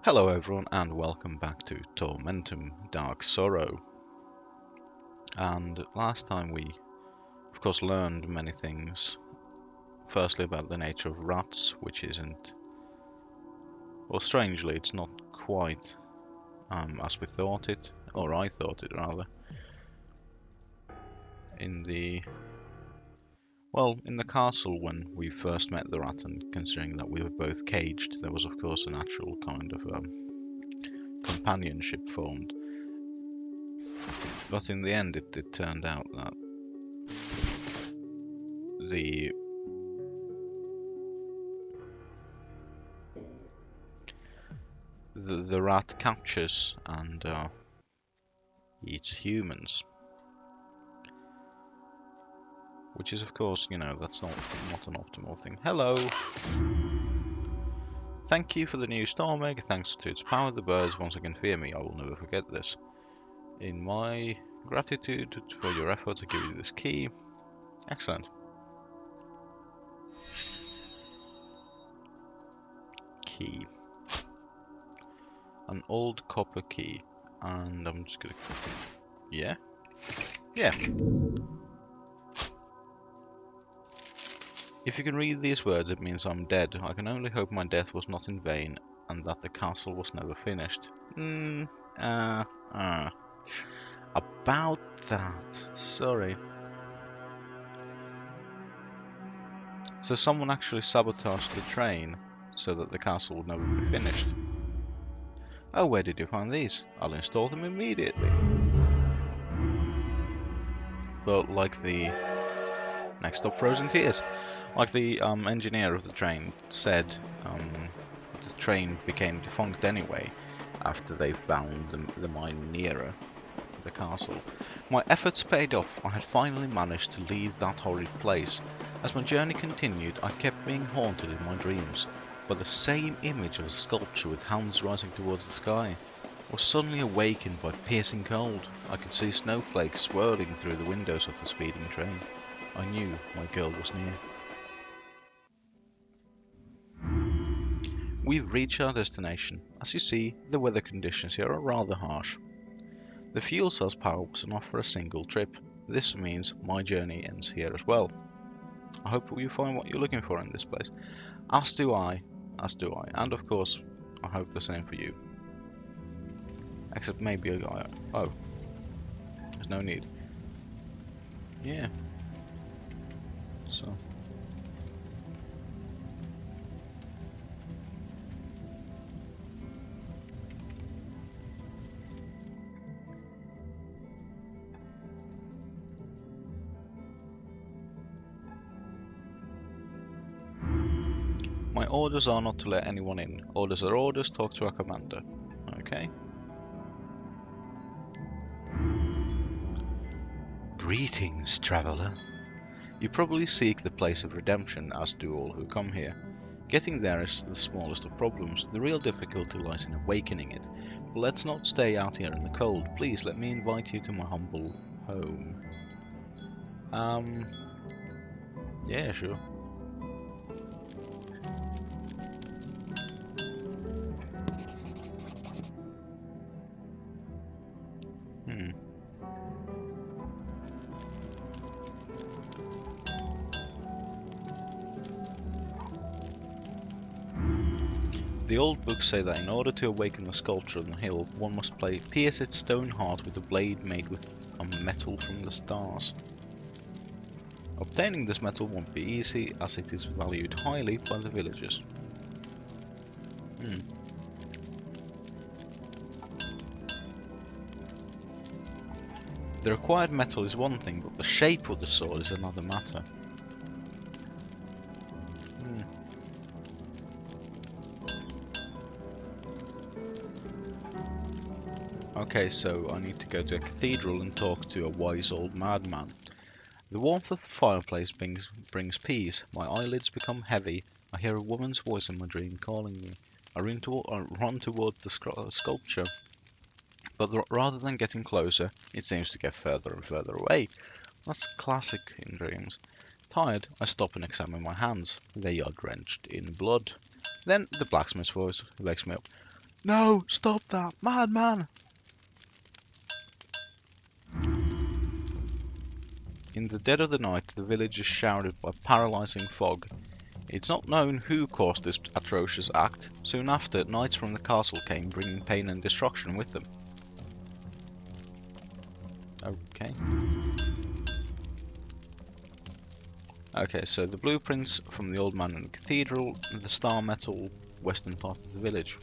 Hello everyone and welcome back to Tormentum Dark Sorrow. And last time we of course learned many things. Firstly about the nature of rats, which isn't, well, strangely it's not quite as we thought it, or I thought it rather. In the castle when we first met the rat, and considering that we were both caged, there was of course a natural kind of companionship formed. But in the end it turned out that the rat captures and eats humans. Which is of course, that's not an optimal thing. Hello! Thank you for the new storm egg. Thanks to its power, the birds once again fear me. I will never forget this. In my gratitude for your effort to give you this key. Excellent. Key. An old copper key. And I'm just gonna... Yeah? Yeah. If you can read these words, it means I'm dead. I can only hope my death was not in vain, and that the castle was never finished. About that. Sorry. So someone actually sabotaged the train, so that the castle would never be finished. Oh, where did you find these? I'll install them immediately. But like the... Next up, frozen tears. Like the engineer of the train said, the train became defunct anyway after they found the mine nearer the castle. My efforts paid off. I had finally managed to leave that horrid place. As my journey continued, I kept being haunted in my dreams by the same image of a sculpture with hands rising towards the sky. I was suddenly awakened by piercing cold. I could see snowflakes swirling through the windows of the speeding train. I knew my girl was near. We've reached our destination. As you see, the weather conditions here are rather harsh. The fuel cell's power was enough for a single trip. This means my journey ends here as well. I hope you find what you're looking for in this place. As do I. And of course, I hope the same for you. Except maybe oh. There's no need. Yeah. So... My orders are not to let anyone in. Orders are orders, talk to our commander. Okay. Greetings, traveler. You probably seek the place of redemption, as do all who come here. Getting there is the smallest of problems. The real difficulty lies in awakening it. But let's not stay out here in the cold. Please let me invite you to my humble home. Yeah, sure. The old books say that in order to awaken the sculpture on the hill, one must pierce its stone heart with a blade made with metal from the stars. Obtaining this metal won't be easy, as it is valued highly by the villagers. The required metal is one thing, but the shape of the sword is another matter. Okay, so I need to go to a cathedral and talk to a wise old madman. The warmth of the fireplace brings peace. My eyelids become heavy. I hear a woman's voice in my dream calling me. I run towards the sculpture, but rather than getting closer, it seems to get further and further away. That's classic in dreams. Tired, I stop and examine my hands. They are drenched in blood. Then the blacksmith's voice wakes me up. No! Stop that! Madman! In the dead of the night, the village is shrouded by paralyzing fog. It's not known who caused this atrocious act. Soon after, knights from the castle came, bringing pain and destruction with them. Okay. Okay, so the blueprints from the old man in the cathedral, and the star metal western part of the village.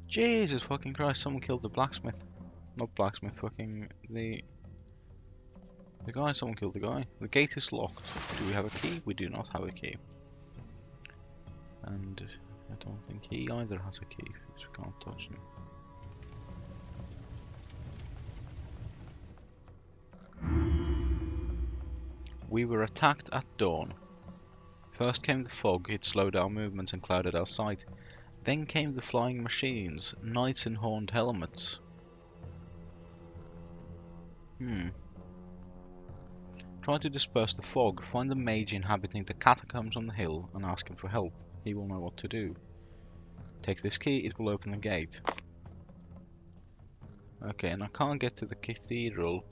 Jesus fucking Christ, someone killed the blacksmith. Not blacksmith, fucking the guy, someone killed the guy. The gate is locked. Do we have a key? We do not have a key. And I don't think he either has a key, because we can't touch him. We were attacked at dawn. First came the fog, it slowed our movements and clouded our sight. Then came the flying machines, knights in horned helmets. Try to disperse the fog, find the mage inhabiting the catacombs on the hill and ask him for help. He will know what to do. Take this key, it will open the gate. Okay, and I can't get to the cathedral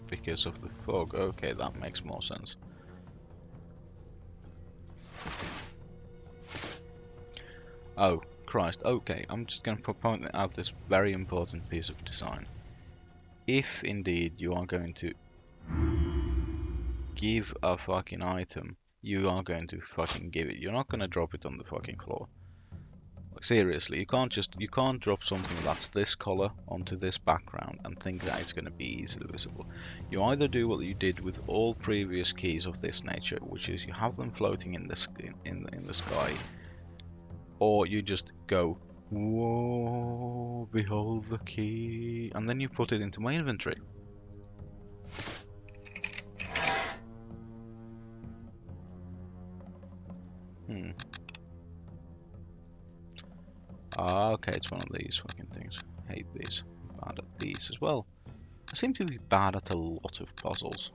because of the fog. Okay, that makes more sense. Oh, Christ. Okay, I'm just going to point out this very important piece of design. If indeed you are going to give a fucking item, you are going to fucking give it. You're not going to drop it on the fucking floor. Like, seriously, you can't drop something that's this color onto this background and think that it's going to be easily visible. You either do what you did with all previous keys of this nature, which is you have them floating in the sky, or you just go, whoa, behold the key, and then you put it into my inventory. Okay, it's one of these fucking things. Hate these. Bad at these as well. I seem to be bad at a lot of puzzles.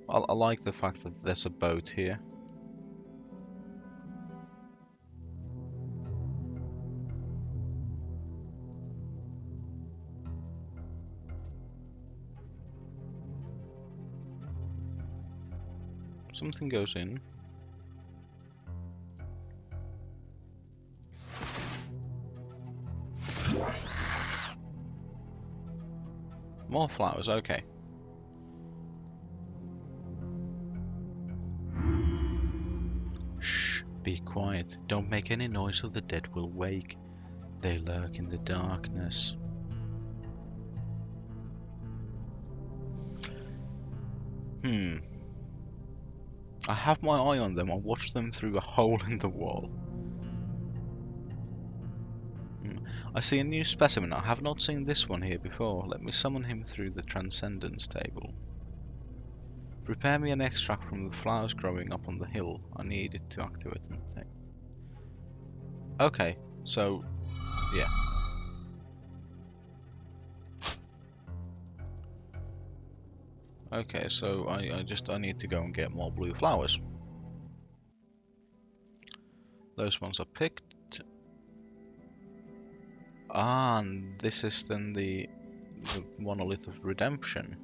I like the fact that there's a boat here. Something goes in. More flowers, okay. Shh, be quiet. Don't make any noise or the dead will wake. They lurk in the darkness. I have my eye on them. I watch them through a hole in the wall. I see a new specimen. I have not seen this one here before. Let me summon him through the Transcendence table. Prepare me an extract from the flowers growing up on the hill. I need it to activate it. Okay, so yeah. Okay, so I need to go and get more blue flowers. Those ones are picked. Ah, and this is then the monolith of redemption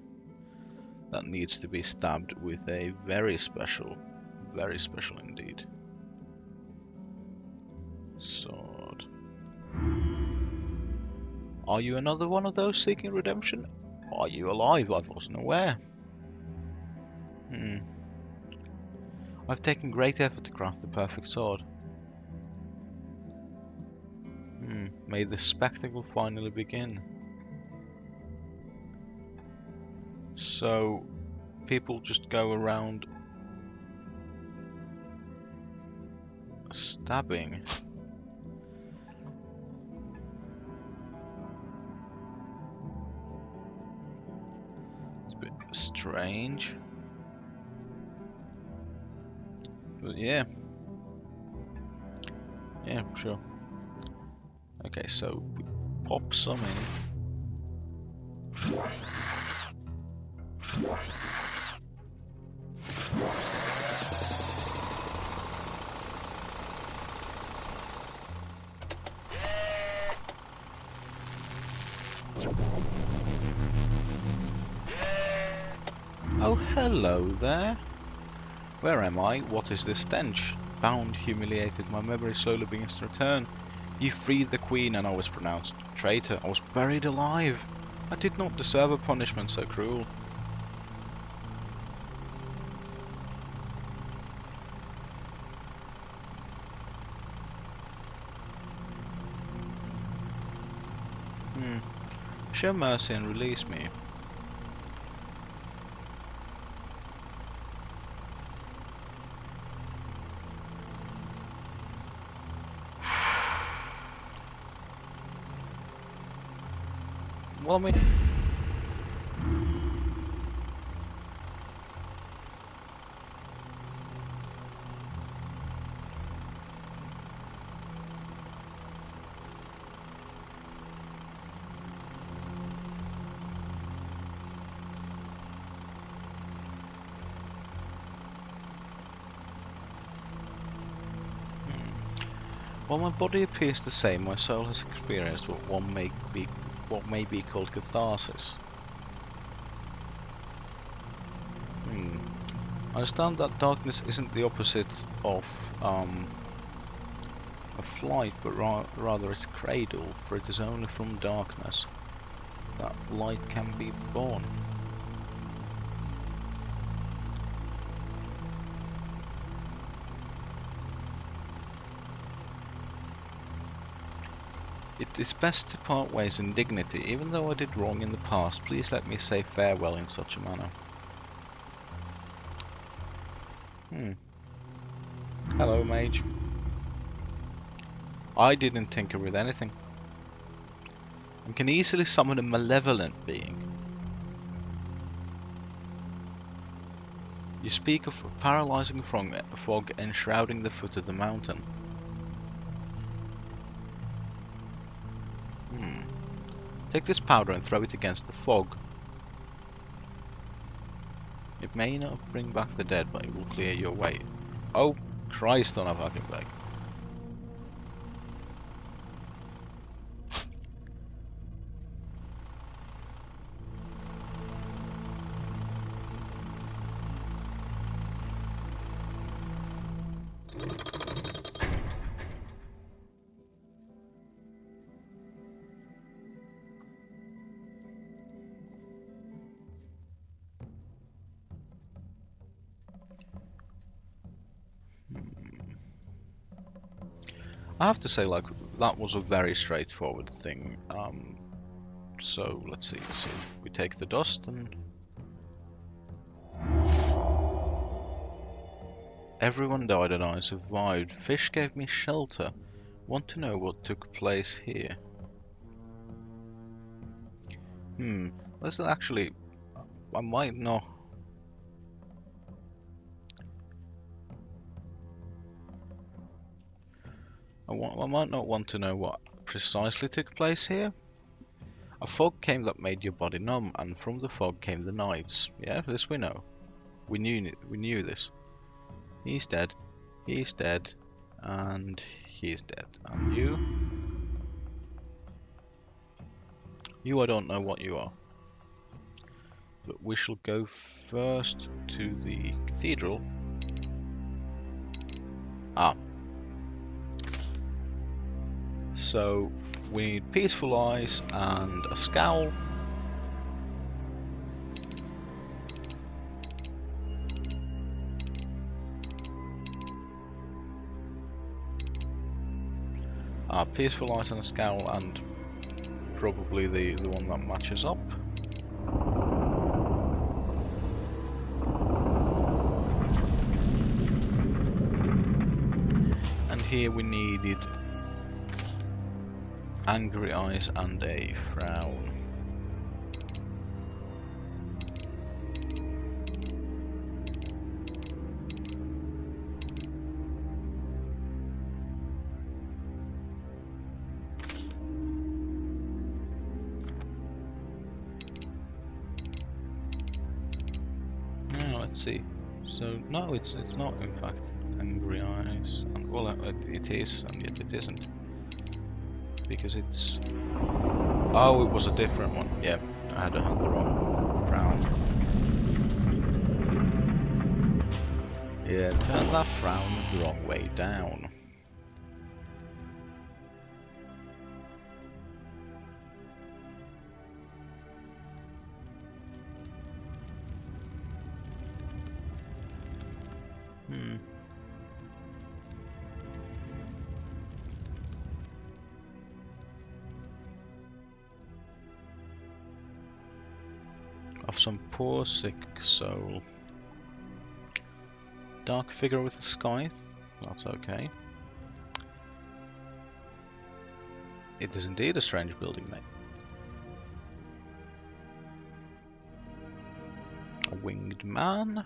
that needs to be stabbed with a very special indeed, sword. Are you another one of those seeking redemption? Are you alive? I wasn't aware. I've taken great effort to craft the perfect sword. May the spectacle finally begin. So people just go around stabbing. It's a bit strange. But yeah. Yeah, sure. Okay, so we pop some in. Oh, hello there. Where am I? What is this stench? Bound, humiliated, my memory slowly begins to return. You freed the queen and I was pronounced traitor. I was buried alive. I did not deserve a punishment so cruel. Show mercy and release me. Well, I mean... While my body appears the same, my soul has experienced what may be called catharsis. I understand that darkness isn't the opposite of a flight, but rather its cradle, for it is only from darkness that light can be born. It is best to part ways in dignity. Even though I did wrong in the past, please let me say farewell in such a manner. Hello, mage. I didn't tinker with anything. And can easily summon a malevolent being. You speak of a paralyzing fog enshrouding the foot of the mountain. Take this powder and throw it against the fog. It may not bring back the dead, but it will clear your way. Oh, Christ on a fucking bag. I have to say, like, that was a very straightforward thing. So let's see. So we take the dust and everyone died and I survived. Fish gave me shelter. Want to know what took place here? Let's actually. I might know. I might not want to know what precisely took place here. A fog came that made your body numb, and from the fog came the nights. Yeah, this we know. We knew this. He's dead. He's dead. And he's dead. And you? You, I don't know what you are. But we shall go first to the cathedral. So we need peaceful eyes and a scowl. Peaceful eyes and a scowl, and probably the one that matches up. here we needed angry eyes and a frown. Now let's see. So no, it's not in fact angry eyes. And well, it is, and yet it isn't. Because it's... Oh, it was a different one. Yeah, I had the wrong frown. Yeah, turn that frown the wrong way down. Of some poor sick soul. Dark figure with a scythe? That's okay. It is indeed a strange building, mate. A winged man?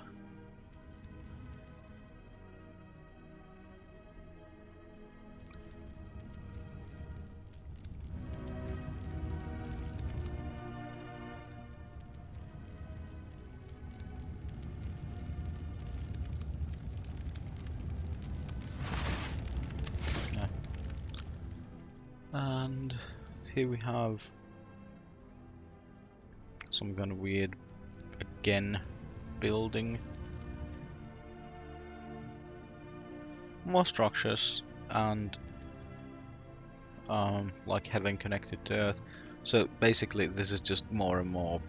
And here we have some kind of weird, again, building. More structures and like heaven connected to earth. So basically this is just more and more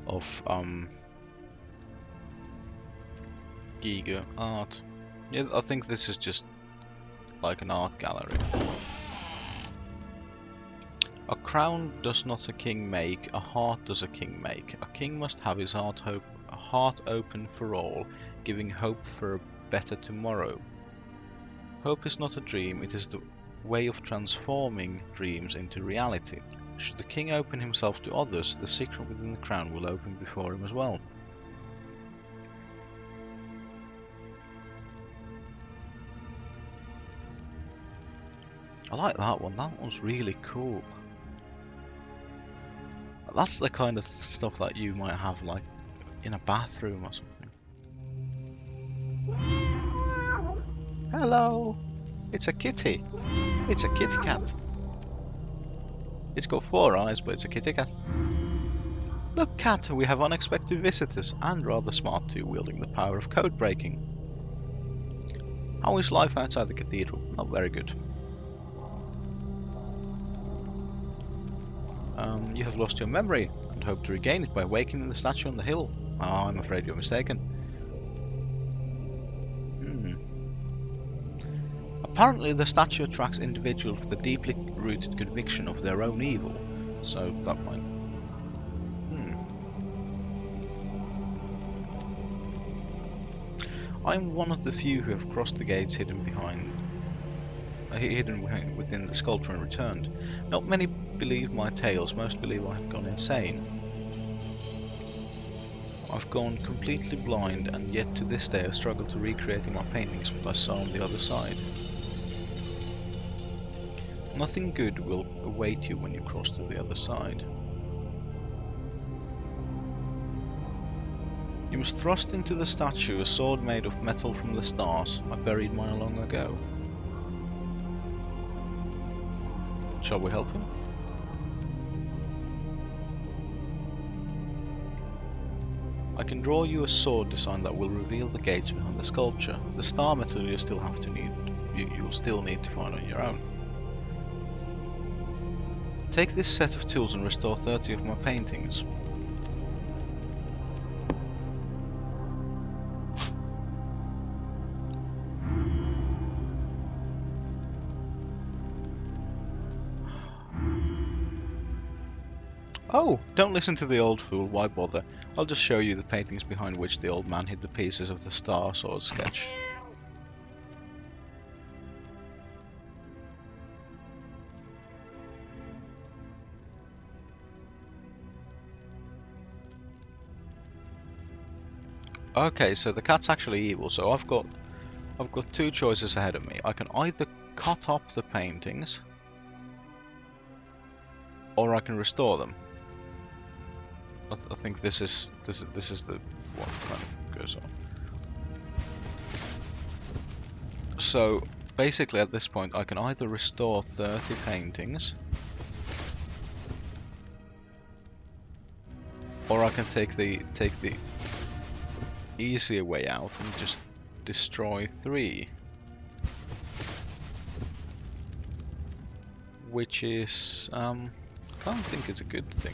of Giga art. Yeah, I think this is just like an art gallery. A crown does not a king make, a heart does a king make. A king must have his heart open for all, giving hope for a better tomorrow. Hope is not a dream, it is the way of transforming dreams into reality. Should the king open himself to others, the secret within the crown will open before him as well. I like that one. That one's really cool. That's the kind of stuff that you might have like in a bathroom or something. Hello! It's a kitty. It's a kitty cat. It's got 4 eyes, but it's a kitty cat. Look, cat, we have unexpected visitors, and rather smart too, wielding the power of code breaking. How is life outside the cathedral? Not very good. You have lost your memory, and hope to regain it by awakening the statue on the hill. Oh, I'm afraid you're mistaken. Apparently the statue attracts individuals with a deeply rooted conviction of their own evil, so that might... I'm one of the few who have crossed the gates hidden within the sculpture and returned. Not many believe my tales, most believe I have gone insane. I've gone completely blind, and yet to this day I struggle to recreate in my paintings what I saw on the other side. Nothing good will await you when you cross to the other side. You must thrust into the statue a sword made of metal from the stars. I buried mine long ago. Shall we help him? I can draw you a sword design that will reveal the gates behind the sculpture. The star metal you still have to you'll still need to find on your own. Take this set of tools and restore 30 of my paintings. Oh, don't listen to the old fool, why bother? I'll just show you the paintings behind which the old man hid the pieces of the Star Sword sketch. Okay, so the cat's actually evil, so I've got two choices ahead of me. I can either cut up the paintings, or I can restore them. I think this is the what kind of goes on. So basically, at this point, I can either restore 30 paintings, or I can take the easier way out and just destroy 3, which is I can't think it's a good thing.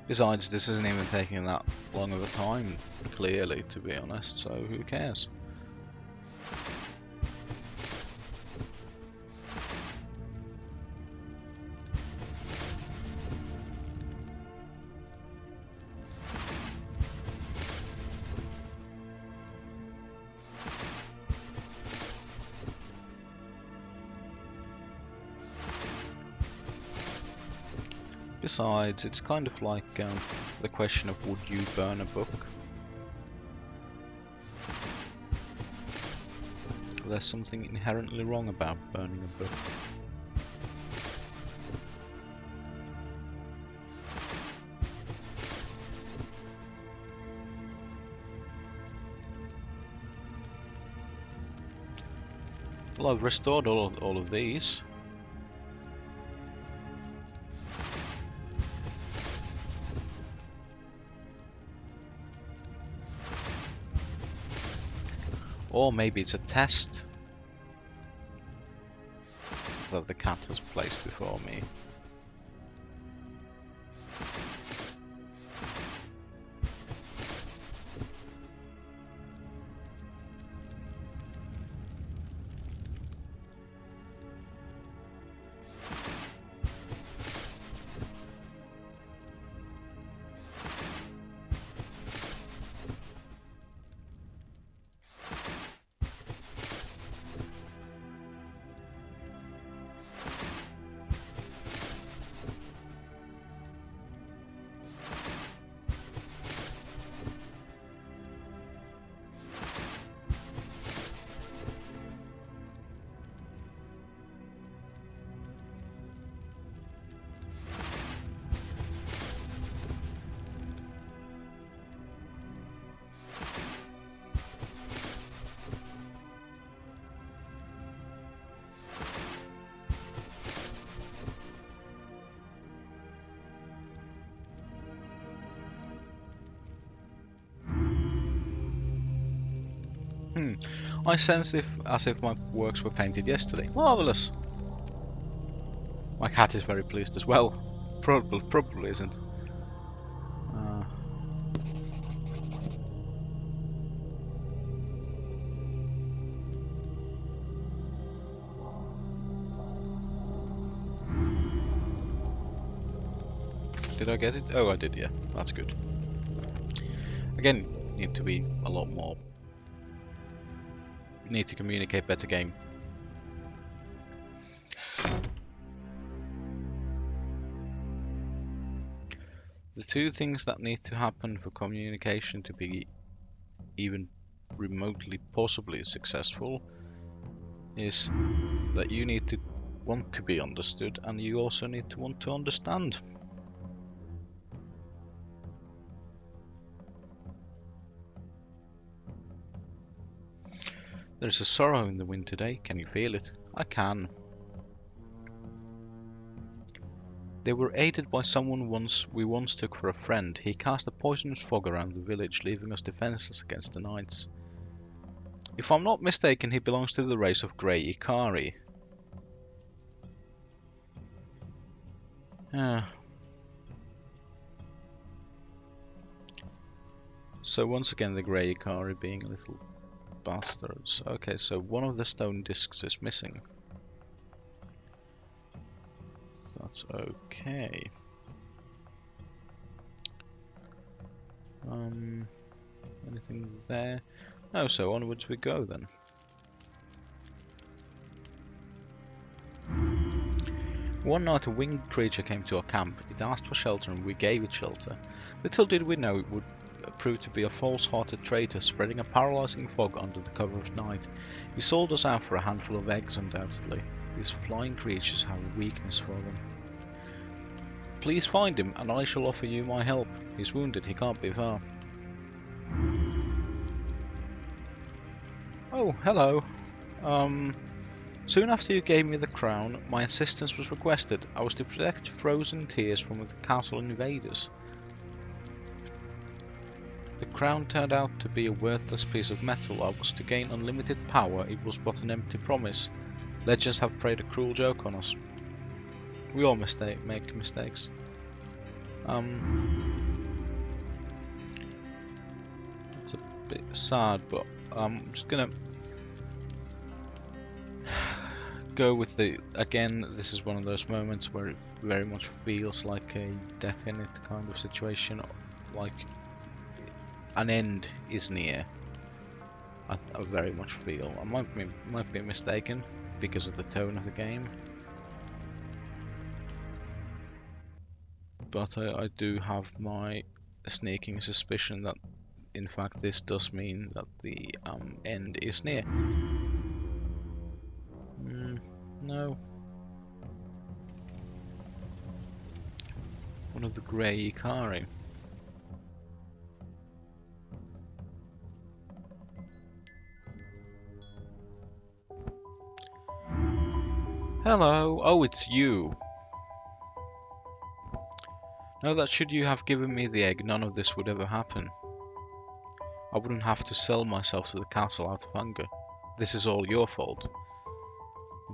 Besides, this isn't even taking that long of a time, clearly, to be honest, so who cares? Besides, it's kind of like the question of would you burn a book? There's something inherently wrong about burning a book. Well, I've restored all of these. Or maybe it's a test that the cat has placed before me. I sense as if my works were painted yesterday. Marvelous! My cat is very pleased as well. Probably isn't. Did I get it? Oh, I did, yeah. That's good. Again, need to be a lot more... Need to communicate better, game. The two things that need to happen for communication to be even remotely possibly successful is that you need to want to be understood, and you also need to want to understand. There's a sorrow in the wind today. Can you feel it? I can. They were aided by someone we once took for a friend. He cast a poisonous fog around the village, leaving us defenseless against the knights. If I'm not mistaken, he belongs to the race of Grey Ikari. So once again the grey Ikari being little bastards. Okay, so one of the stone discs is missing. That's okay. Anything there? Oh, so onwards we go then. One night a winged creature came to our camp. It asked for shelter and we gave it shelter. Little did we know it would prove to be a false-hearted traitor spreading a paralyzing fog under the cover of night. He sold us out for a handful of eggs, undoubtedly. These flying creatures have a weakness for them. Please find him and I shall offer you my help. He's wounded, he can't be far. Oh, hello. Soon after you gave me the crown, my assistance was requested. I was to protect Frozen Tears from the castle invaders. The crown turned out to be a worthless piece of metal. I was to gain unlimited power. It was but an empty promise. Legends have played a cruel joke on us. We all make mistakes. It's a bit sad, but I'm just gonna go with the, again, this is one of those moments where it very much feels like a definite kind of situation, like an end is near. I very much feel. I might be mistaken because of the tone of the game, but I do have my sneaking suspicion that in fact this does mean that the end is near. No. One of the grey Ikari. Hello. Oh, it's you. Know that should you have given me the egg, none of this would ever happen. I wouldn't have to sell myself to the castle out of hunger. This is all your fault.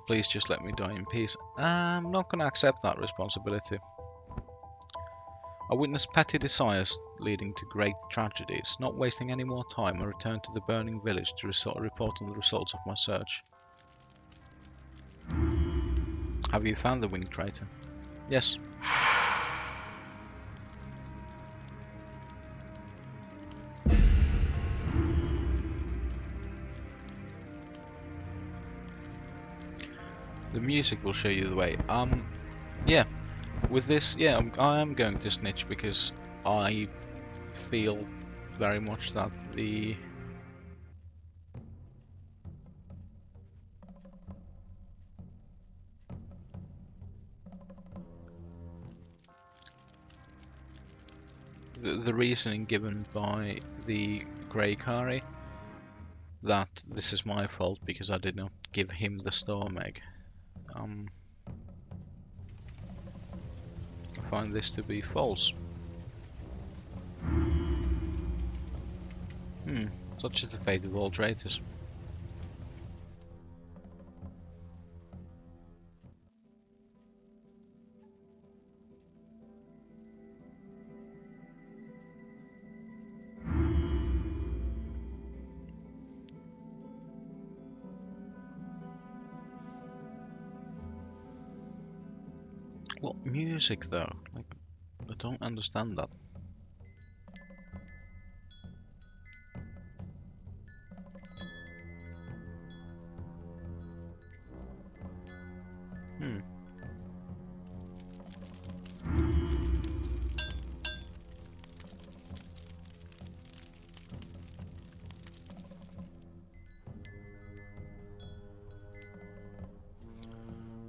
Please just let me die in peace. I'm not going to accept that responsibility. I witnessed petty desires leading to great tragedies. Not wasting any more time, I returned to the burning village to report on the results of my search. Have you found the winged traitor? Yes. The music will show you the way. Yeah. With this, yeah, I am going to snitch because I feel very much that the reasoning given by the Grey Kari that this is my fault because I did not give him the storm egg. I find this to be false. Such is the fate of all traitors. What music though? Like, I don't understand that.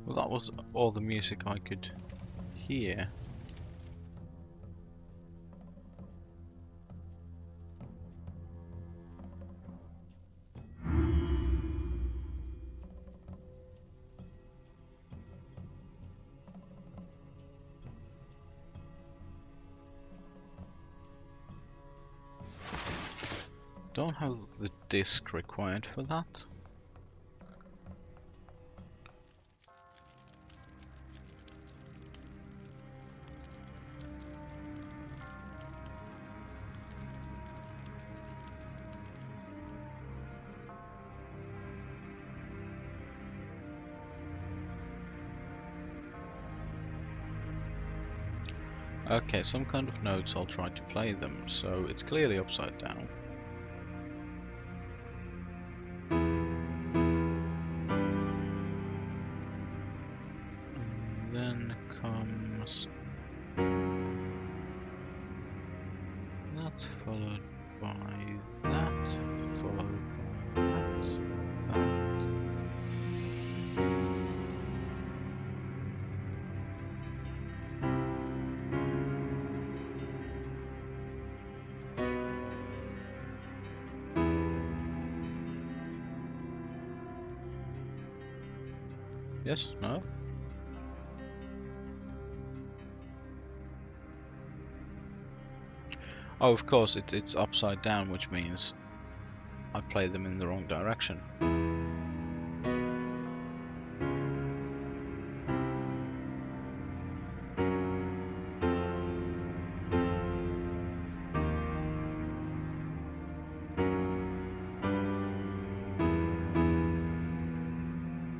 Well, that was all the music I could hear. Don't have the disc required for that. Okay, some kind of notes, I'll try to play them, so it's clearly upside down. And then comes that, followed by that, followed by that, that. Yes? No? Oh, of course, it's upside down, which means I play them in the wrong direction.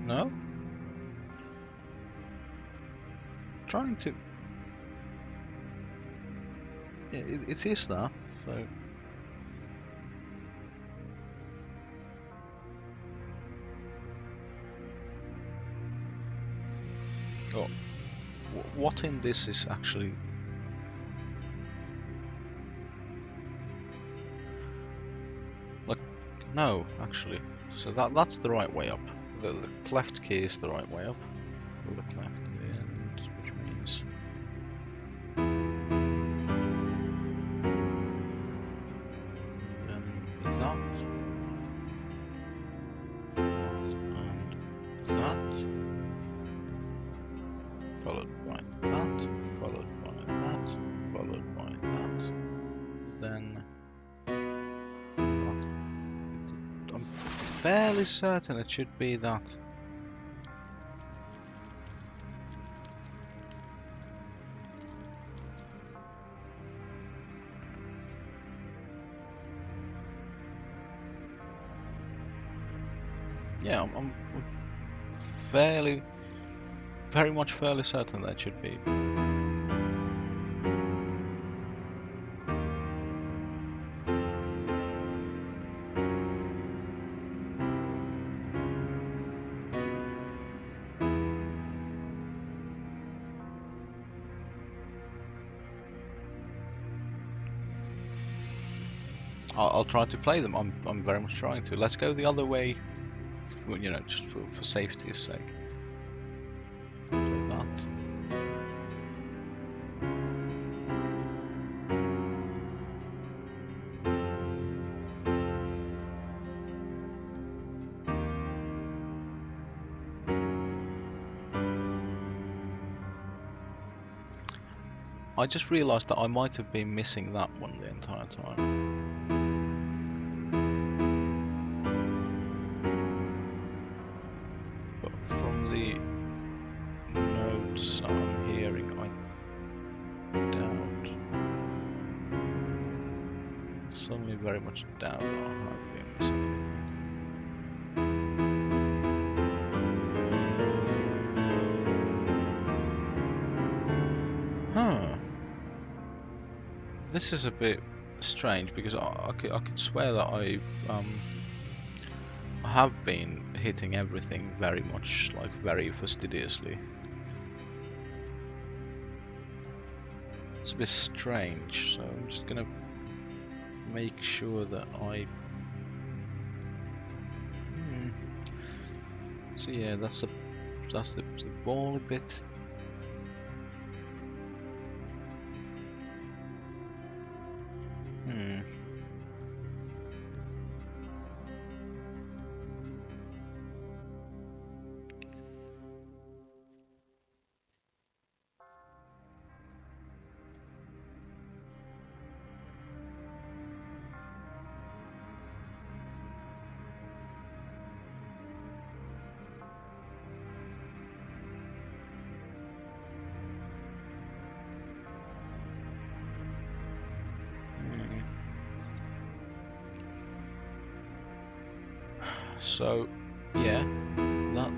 No? Trying to... It is that, so... Oh, what in this is actually... Like, no, actually. So that's the right way up. The left key is the right way up. Look left to the end, which means... Followed by that, followed by that, followed by that, then that. I'm fairly certain it should be that. Yeah, I'm very much fairly certain that should be. I'll try to play them. I'm very much trying to. Let's go the other way, you know, just for safety's sake. Like that. I just realised that I might have been missing that one the entire time. But from the notes I'm hearing, I doubt, suddenly very much doubt that I have been missing anything. Huh. This is a bit strange because I could swear that I have been hitting everything very much, like, very fastidiously. It's a bit strange, so I'm just gonna make sure that I... So yeah, that's the ball bit. So, yeah, that.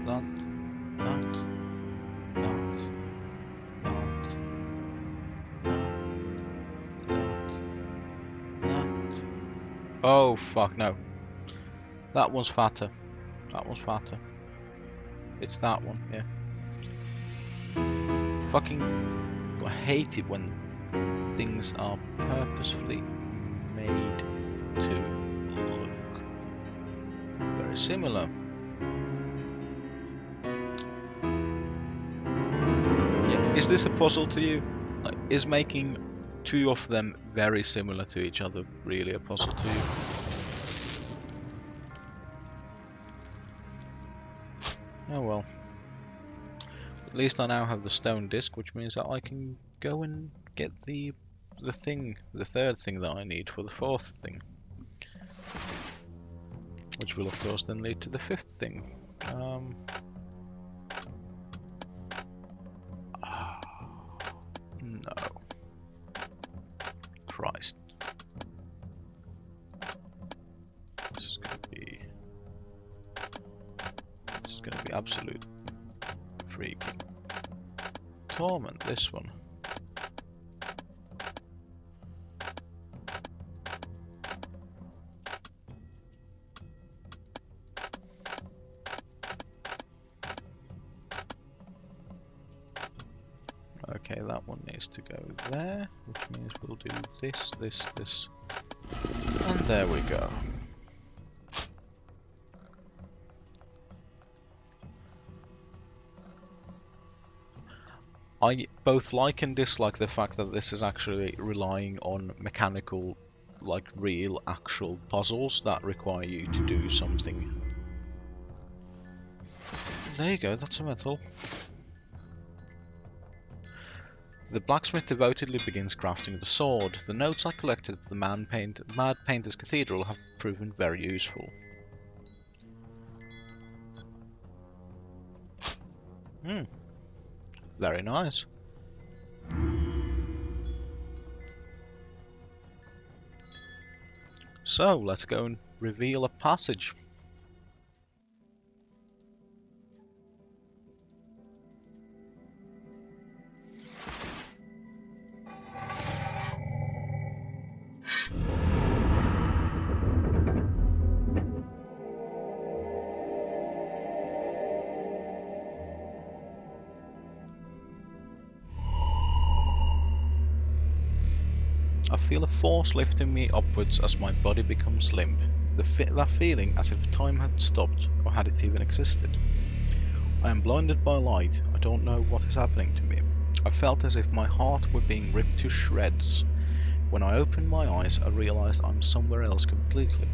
Oh fuck no. That one's fatter. That one's fatter. It's that one, yeah. Fucking I hate it when things are purposefully made to look very similar. Yeah, is this a puzzle to you? Like, is making two of them very similar to each other really a puzzle to you? Oh well. At least I now have the stone disc, which means that I can go and get the third thing that I need for the fourth thing. Which will of course then lead to the fifth thing. No. Christ. This is gonna be absolute freaking torment, this one. Okay, that one needs to go there, which means we'll do this, this, and there we go. I both like and dislike the fact that this is actually relying on mechanical, like real, actual puzzles that require you to do something. There you go, that's a metal. The blacksmith devotedly begins crafting the sword. The notes I collected at the Mad Painter's Cathedral have proven very useful. Very nice. So, let's go and reveal a passage. I feel a force lifting me upwards as my body becomes limp. That feeling as if time had stopped, or had it even existed. I am blinded by light. I don't know what is happening to me. I felt as if my heart were being ripped to shreds. When I opened my eyes, I realized I'm somewhere else completely.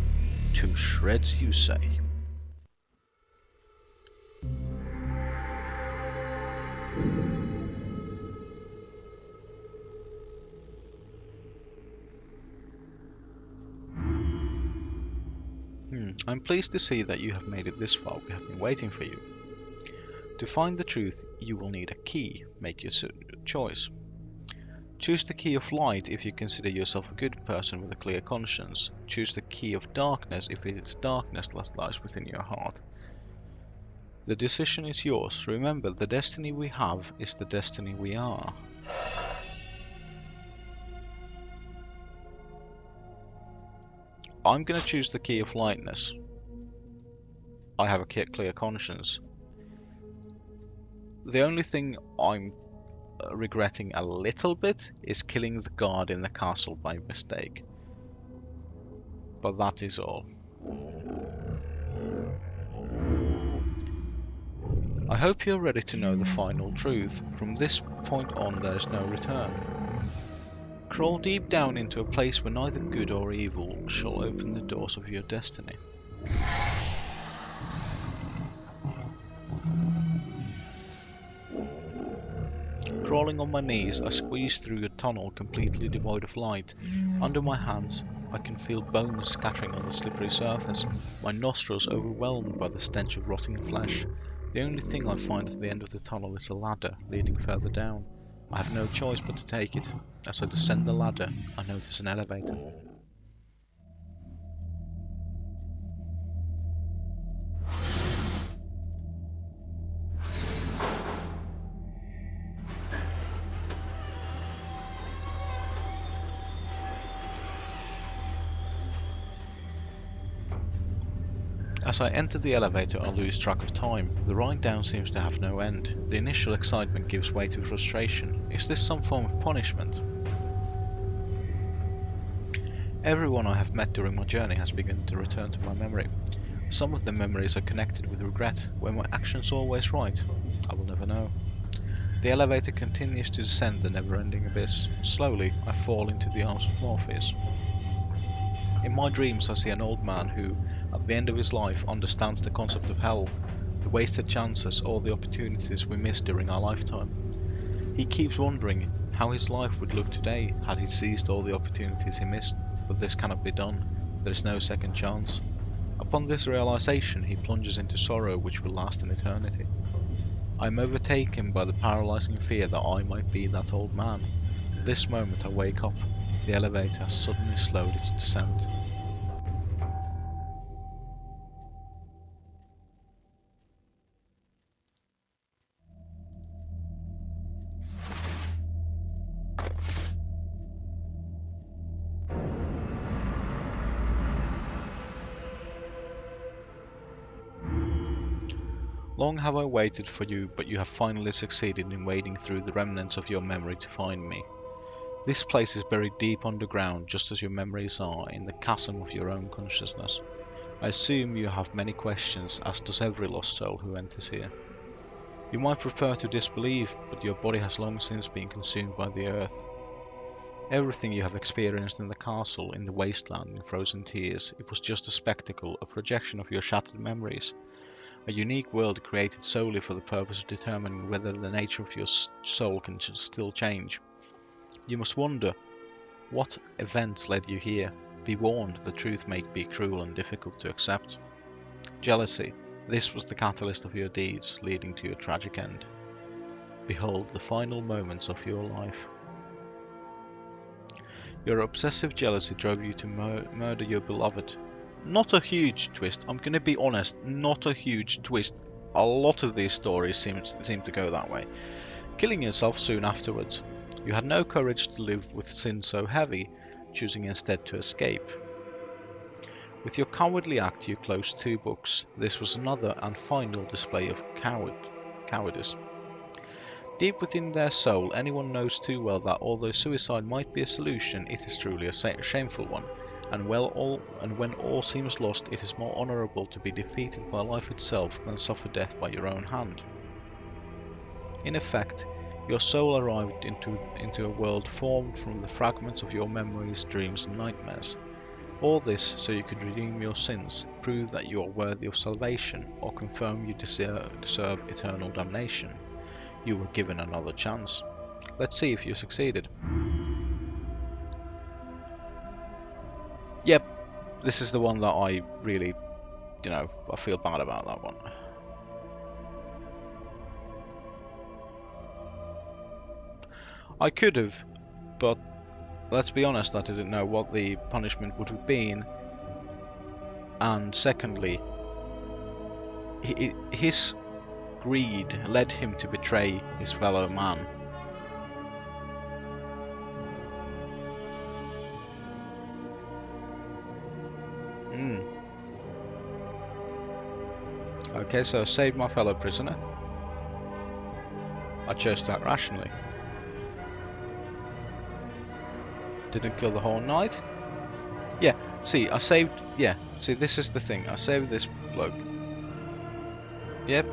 To shreds, you say? I'm pleased to see that you have made it this far. We have been waiting for you. To find the truth, you will need a key. Make your choice. Choose the key of light if you consider yourself a good person with a clear conscience. Choose the key of darkness if it is darkness that lies within your heart. The decision is yours. Remember, the destiny we have is the destiny we are. I'm going to choose the key of lightness. I have a clear conscience. The only thing I'm regretting a little bit is killing the guard in the castle by mistake. But that is all. I hope you're ready to know the final truth. From this point on, there is no return. Crawl deep down into a place where neither good or evil shall open the doors of your destiny. Crawling on my knees, I squeeze through a tunnel completely devoid of light. Under my hands, I can feel bones scattering on the slippery surface, my nostrils overwhelmed by the stench of rotting flesh. The only thing I find at the end of the tunnel is a ladder leading further down. I have no choice but to take it. As I descend the ladder, I notice an elevator. As I enter the elevator, I lose track of time. The ride down seems to have no end. The initial excitement gives way to frustration. Is this some form of punishment? Everyone I have met during my journey has begun to return to my memory. Some of the memories are connected with regret. Were my actions always right? I will never know. The elevator continues to descend the never-ending abyss. Slowly, I fall into the arms of Morpheus. In my dreams, I see an old man who, at the end of his life, understands the concept of hell, the wasted chances, all the opportunities we missed during our lifetime. He keeps wondering how his life would look today had he seized all the opportunities he missed, but this cannot be done. There is no second chance. Upon this realization, he plunges into sorrow which will last an eternity. I am overtaken by the paralyzing fear that I might be that old man. At this moment I wake up. The elevator has suddenly slowed its descent. Long have I waited for you, but you have finally succeeded in wading through the remnants of your memory to find me. This place is buried deep underground, just as your memories are, in the chasm of your own consciousness. I assume you have many questions, as does every lost soul who enters here. You might prefer to disbelieve, but your body has long since been consumed by the earth. Everything you have experienced in the castle, in the wasteland, in frozen tears, it was just a spectacle, a projection of your shattered memories. A unique world created solely for the purpose of determining whether the nature of your soul can still change. You must wonder, what events led you here? Be warned, the truth may be cruel and difficult to accept. Jealousy, this was the catalyst of your deeds, leading to your tragic end. Behold the final moments of your life. Your obsessive jealousy drove you to murder your beloved. Not a huge twist, I'm going to be honest, not a huge twist. A lot of these stories seem to go that way. Killing yourself soon afterwards. You had no courage to live with sin so heavy, choosing instead to escape. With your cowardly act you closed 2 books. This was another and final display of cowardice. Deep within their soul, anyone knows too well that although suicide might be a solution, it is truly a shameful one. And when all seems lost, it is more honourable to be defeated by life itself than suffer death by your own hand. In effect, your soul arrived into a world formed from the fragments of your memories, dreams and nightmares. All this so you could redeem your sins, prove that you are worthy of salvation, or confirm you deserve eternal damnation. You were given another chance. Let's see if you succeeded. Yep, this is the one that I really, I feel bad about that one. I could have, but let's be honest, I didn't know what the punishment would have been. And secondly, his greed led him to betray his fellow man. Okay, so I saved my fellow prisoner. I chose to act rationally. Didn't kill the whole night. Yeah, see, I saved... Yeah, see, this is the thing. I saved this bloke. Yep.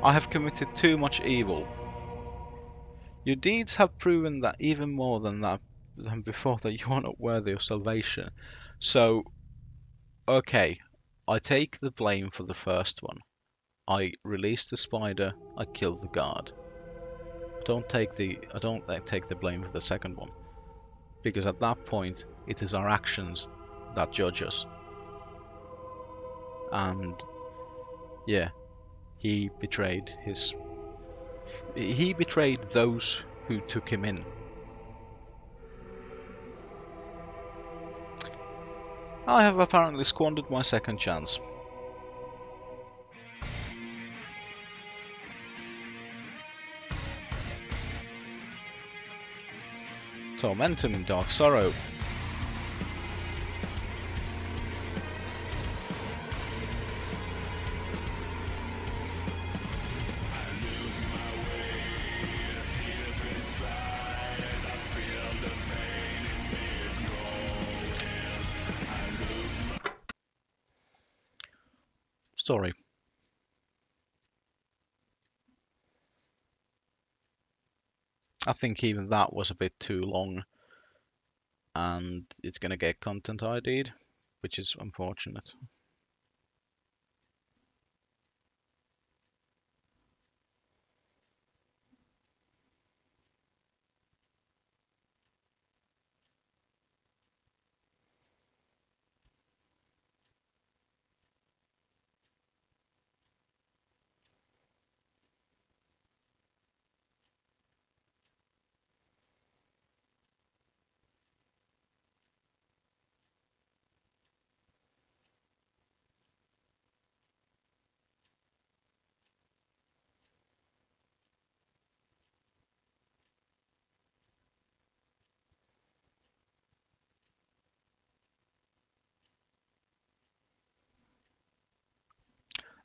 I have committed too much evil. Your deeds have proven that even more than before, that you are not worthy of salvation. So, okay, I take the blame for the first one. I released the spider, I killed the guard. I don't take the blame for the second one, because at that point it is our actions that judge us. And yeah, he betrayed those who took him in. I have apparently squandered my second chance. Tormentum, Dark Sorrow. Story. I think even that was a bit too long, and it's gonna get content ID'd, which is unfortunate.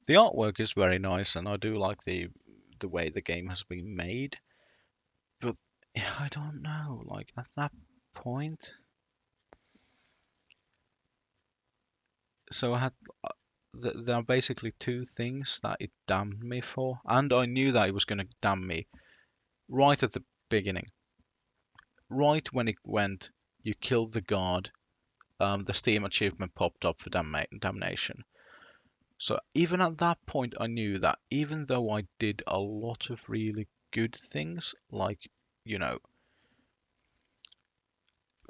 The artwork is very nice, and I do like the way the game has been made. But yeah, I don't know. Like at that point, so I had there are basically two things that it damned me for, and I knew that it was going to damn me right at the beginning. Right when it went, you killed the guard. The Steam achievement popped up for damnation. So even at that point, I knew that even though I did a lot of really good things, like, you know,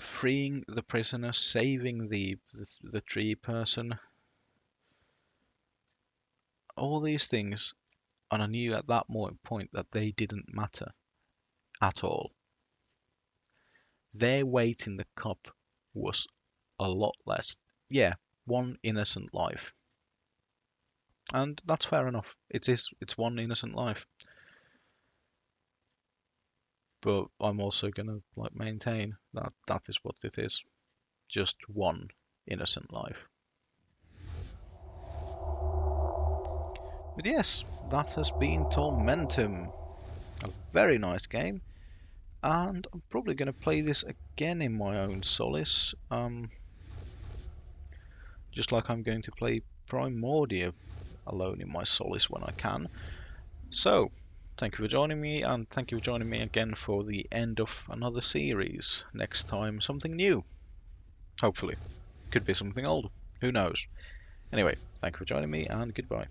freeing the prisoner, saving the tree person, all these things, and I knew at that point that they didn't matter at all. Their weight in the cup was a lot less. Yeah, one innocent life. And that's fair enough. It's one innocent life. But I'm also gonna like maintain that that is what it is. Just one innocent life. But yes, that has been Tormentum. A very nice game. And I'm probably gonna play this again in my own solace. Just like I'm going to play Primordia alone in my solace when I can. So, thank you for joining me, and thank you for joining me again for the end of another series. Next time, something new. Hopefully. Could be something old. Who knows? Anyway, thank you for joining me, and goodbye.